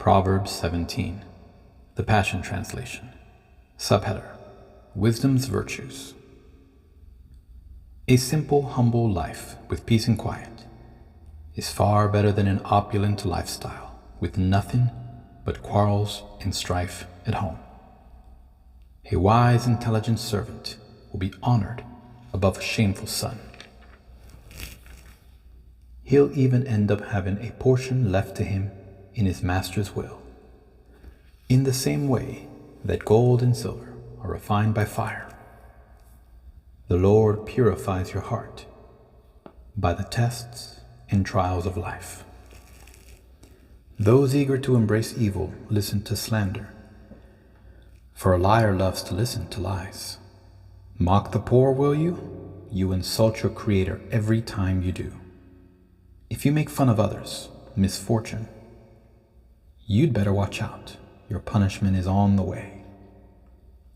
Proverbs 17, the Passion Translation. Subheader: Wisdom's Virtues. A simple, humble life with peace and quiet is far better than an opulent lifestyle with nothing but quarrels and strife at home. A wise, intelligent servant will be honored above a shameful son. He'll even end up having a portion left to him in his master's will. In the same way that gold and silver are refined by fire, the Lord purifies your heart by the tests and trials of life. Those eager to embrace evil listen to slander, for a liar loves to listen to lies. Mock the poor, will you? You insult your Creator every time you do. If you make fun of others' misfortune, you'd better watch out. Your punishment is on the way.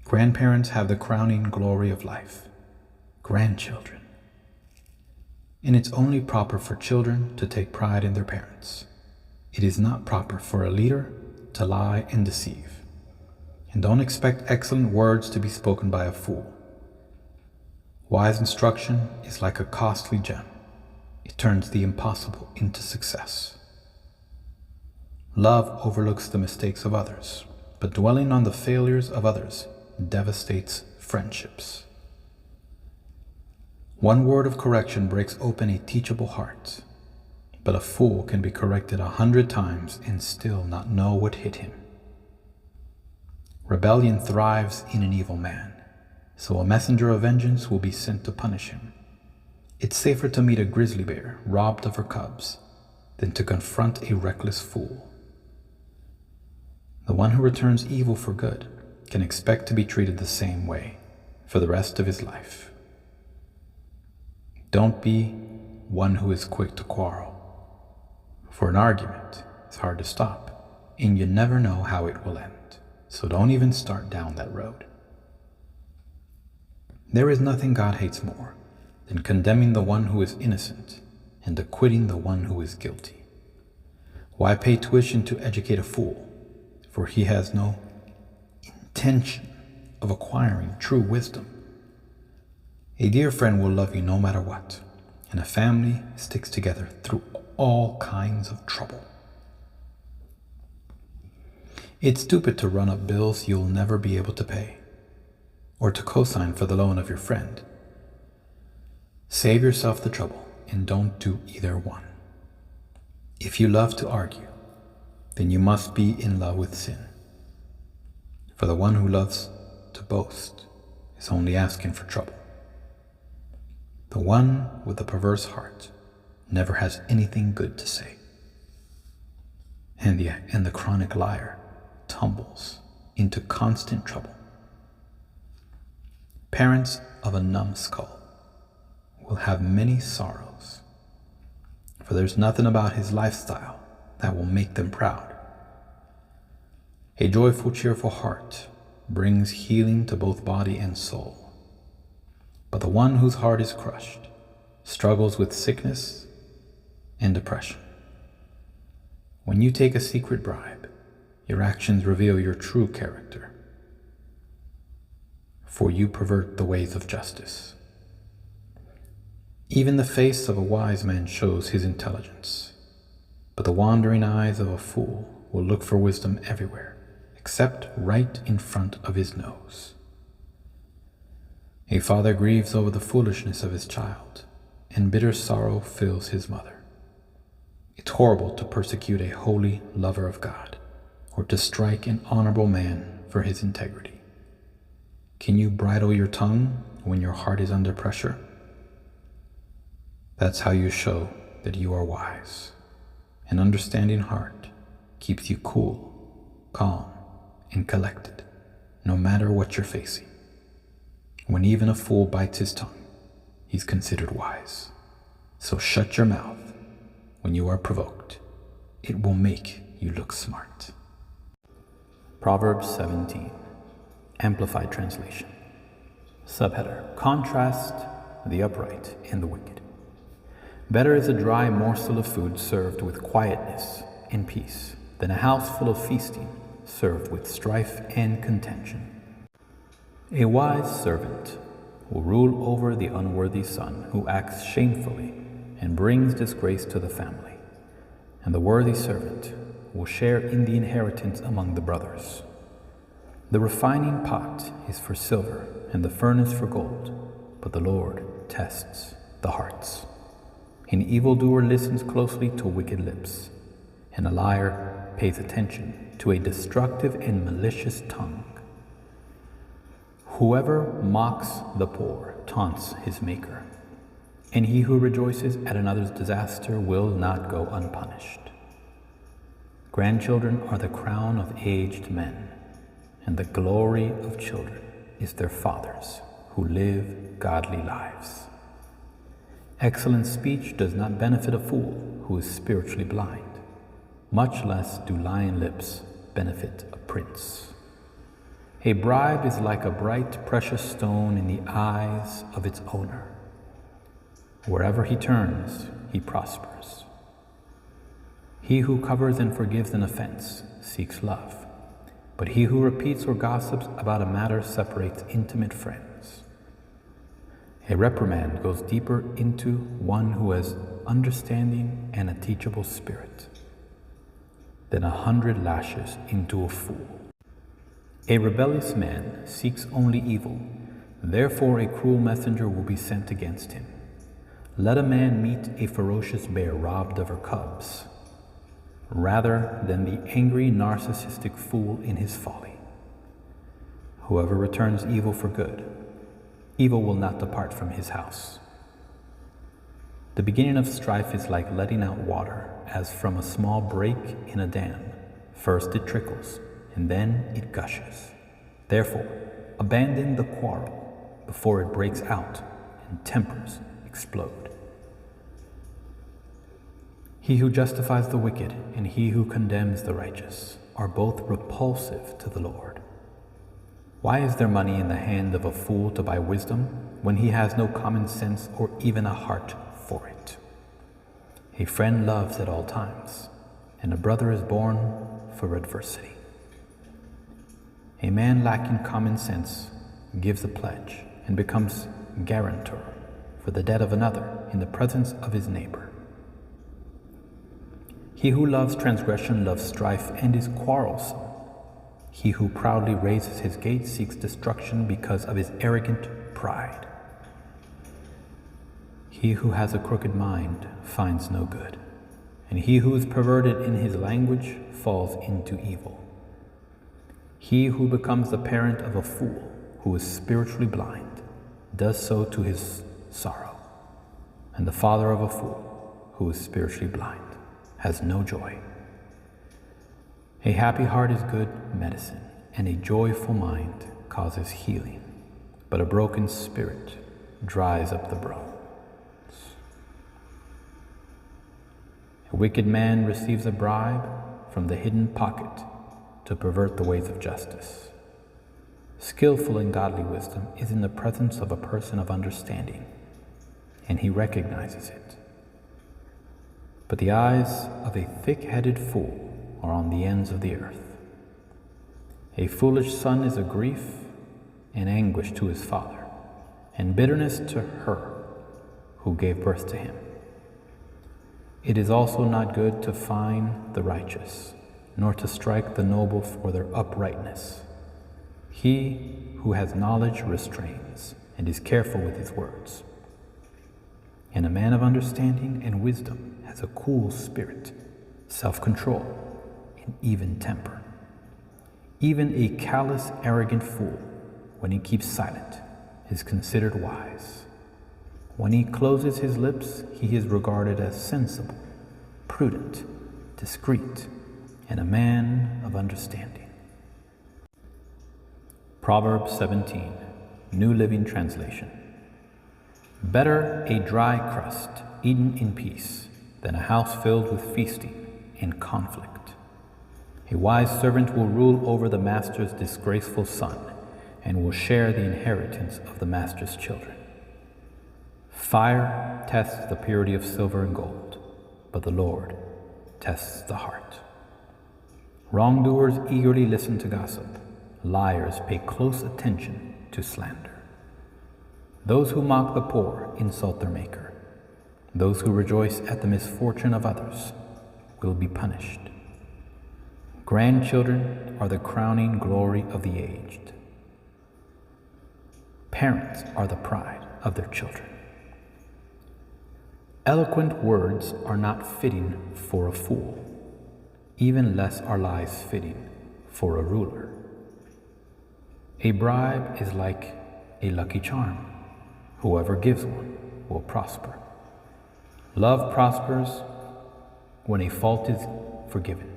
Grandparents have the crowning glory of life. Grandchildren. And it's only proper for children to take pride in their parents. It is not proper for a leader to lie and deceive. And don't expect excellent words to be spoken by a fool. Wise instruction is like a costly gem. It turns the impossible into success. Love overlooks the mistakes of others, but dwelling on the failures of others devastates friendships. One word of correction breaks open a teachable heart, but a fool can be corrected 100 times and still not know what hit him. Rebellion thrives in an evil man, so a messenger of vengeance will be sent to punish him. It's safer to meet a grizzly bear robbed of her cubs than to confront a reckless fool. The one who returns evil for good can expect to be treated the same way for the rest of his life. Don't be one who is quick to quarrel, for an argument is hard to stop, and you never know how it will end, so don't even start down that road. There is nothing God hates more than condemning the one who is innocent and acquitting the one who is guilty. Why pay tuition to educate a fool? For he has no intention of acquiring true wisdom. A dear friend will love you no matter what, and a family sticks together through all kinds of trouble. It's stupid to run up bills you'll never be able to pay, or to co-sign for the loan of your friend. Save yourself the trouble and don't do either one. If you love to argue, then you must be in love with sin. For the one who loves to boast is only asking for trouble. The one with a perverse heart never has anything good to say. And the chronic liar tumbles into constant trouble. Parents of a numbskull will have many sorrows, for there's nothing about his lifestyle that will make them proud. A joyful, cheerful heart brings healing to both body and soul. But the one whose heart is crushed struggles with sickness and depression. When you take a secret bribe, your actions reveal your true character, for you pervert the ways of justice. Even the face of a wise man shows his intelligence, but the wandering eyes of a fool will look for wisdom everywhere, except right in front of his nose. A father grieves over the foolishness of his child, and bitter sorrow fills his mother. It's horrible to persecute a holy lover of God, or to strike an honorable man for his integrity. Can you bridle your tongue when your heart is under pressure? That's how you show that you are wise. An understanding heart keeps you cool, calm, and collected, no matter what you're facing. When even a fool bites his tongue, he's considered wise. So shut your mouth when you are provoked. It will make you look smart. Proverbs 17, Amplified Translation. Subheader: Contrast the upright and the wicked. Better is a dry morsel of food served with quietness and peace than a house full of feasting, served with strife and contention. A wise servant will rule over the unworthy son who acts shamefully and brings disgrace to the family, and the worthy servant will share in the inheritance among the brothers. The refining pot is for silver and the furnace for gold, but the Lord tests the hearts. An evildoer listens closely to wicked lips, and a liar pays attention to a destructive and malicious tongue. Whoever mocks the poor taunts his maker, and he who rejoices at another's disaster will not go unpunished. Grandchildren are the crown of aged men, and the glory of children is their fathers who live godly lives. Excellent speech does not benefit a fool who is spiritually blind, much less do lying lips benefit a prince. A bribe is like a bright, precious stone in the eyes of its owner. Wherever he turns, he prospers. He who covers and forgives an offense seeks love, but he who repeats or gossips about a matter separates intimate friends. A reprimand goes deeper into one who has understanding and a teachable spirit than 100 lashes into a fool. A rebellious man seeks only evil, therefore a cruel messenger will be sent against him. Let a man meet a ferocious bear robbed of her cubs, rather than the angry narcissistic fool in his folly. Whoever returns evil for good, evil will not depart from his house. The beginning of strife is like letting out water, as from a small break in a dam. First it trickles, and then it gushes. Therefore, abandon the quarrel before it breaks out and tempers explode. He who justifies the wicked and he who condemns the righteous are both repulsive to the Lord. Why is there money in the hand of a fool to buy wisdom when he has no common sense or even a heart for it? A friend loves at all times, and a brother is born for adversity. A man lacking common sense gives a pledge and becomes guarantor for the debt of another in the presence of his neighbor. He who loves transgression loves strife and is quarrelsome. He who proudly raises his gate seeks destruction because of his arrogant pride. He who has a crooked mind finds no good, and he who is perverted in his language falls into evil. He who becomes the parent of a fool who is spiritually blind does so to his sorrow, and the father of a fool who is spiritually blind has no joy. A happy heart is good medicine, and a joyful mind causes healing, but a broken spirit dries up the bones. A wicked man receives a bribe from the hidden pocket to pervert the ways of justice. Skillful and godly wisdom is in the presence of a person of understanding, and he recognizes it. But the eyes of a thick-headed fool are on the ends of the earth. A foolish son is a grief and anguish to his father, and bitterness to her who gave birth to him. It is also not good to fine the righteous, nor to strike the noble for their uprightness. He who has knowledge restrains and is careful with his words. And a man of understanding and wisdom has a cool spirit, self-control, and even temper. Even a callous, arrogant fool, when he keeps silent, is considered wise. When he closes his lips, he is regarded as sensible, prudent, discreet, and a man of understanding. Proverbs 17, New Living Translation. Better a dry crust eaten in peace than a house filled with feasting and conflict. A wise servant will rule over the master's disgraceful son and will share the inheritance of the master's children. Fire tests the purity of silver and gold, but the Lord tests the heart. Wrongdoers eagerly listen to gossip. Liars pay close attention to slander. Those who mock the poor insult their Maker. Those who rejoice at the misfortune of others will be punished. Grandchildren are the crowning glory of the aged. Parents are the pride of their children. Eloquent words are not fitting for a fool. Even less are lies fitting for a ruler. A bribe is like a lucky charm. Whoever gives one will prosper. Love prospers when a fault is forgiven,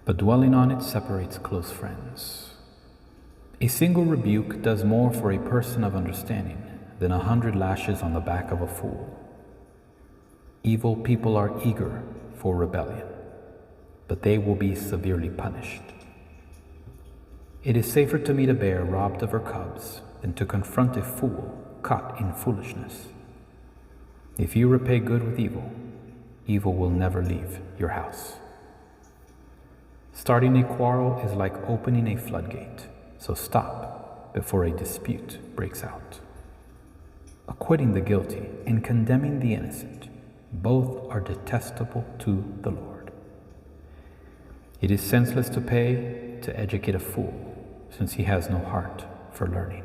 but dwelling on it separates close friends. A single rebuke does more for a person of understanding than 100 lashes on the back of a fool. Evil people are eager for rebellion, but they will be severely punished. It is safer to meet a bear robbed of her cubs than to confront a fool caught in foolishness. If you repay good with evil, evil will never leave your house. Starting a quarrel is like opening a floodgate, so stop before a dispute breaks out. Acquitting the guilty and condemning the innocent, both are detestable to the Lord. It is senseless to pay to educate a fool, since he has no heart for learning.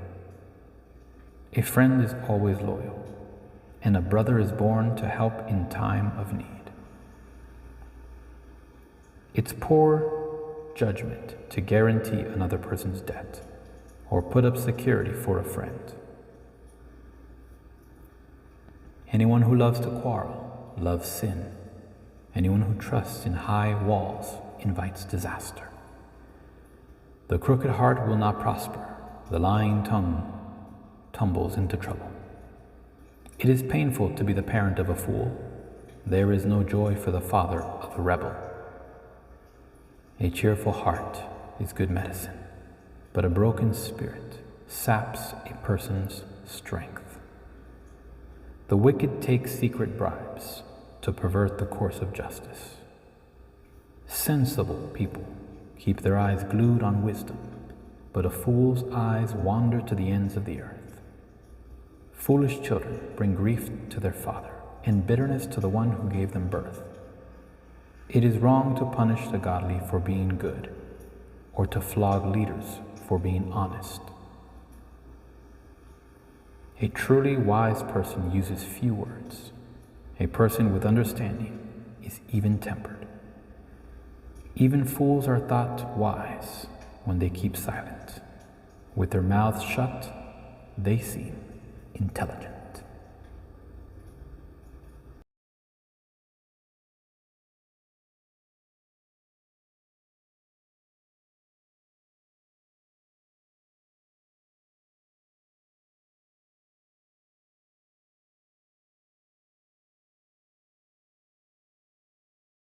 A friend is always loyal, and a brother is born to help in time of need. It's poor judgment to guarantee another person's debt or put up security for a friend. Anyone who loves to quarrel loves sin. Anyone who trusts in high walls invites disaster. The crooked heart will not prosper. The lying tongue tumbles into trouble. It is painful to be the parent of a fool. There is no joy for the father of a rebel. A cheerful heart is good medicine, but a broken spirit saps a person's strength. The wicked take secret bribes to pervert the course of justice. Sensible people keep their eyes glued on wisdom, but a fool's eyes wander to the ends of the earth. Foolish children bring grief to their father and bitterness to the one who gave them birth. It is wrong to punish the godly for being good, or to flog leaders for being honest. A truly wise person uses few words. A person with understanding is even-tempered. Even fools are thought wise when they keep silent. With their mouths shut, they seem intelligent.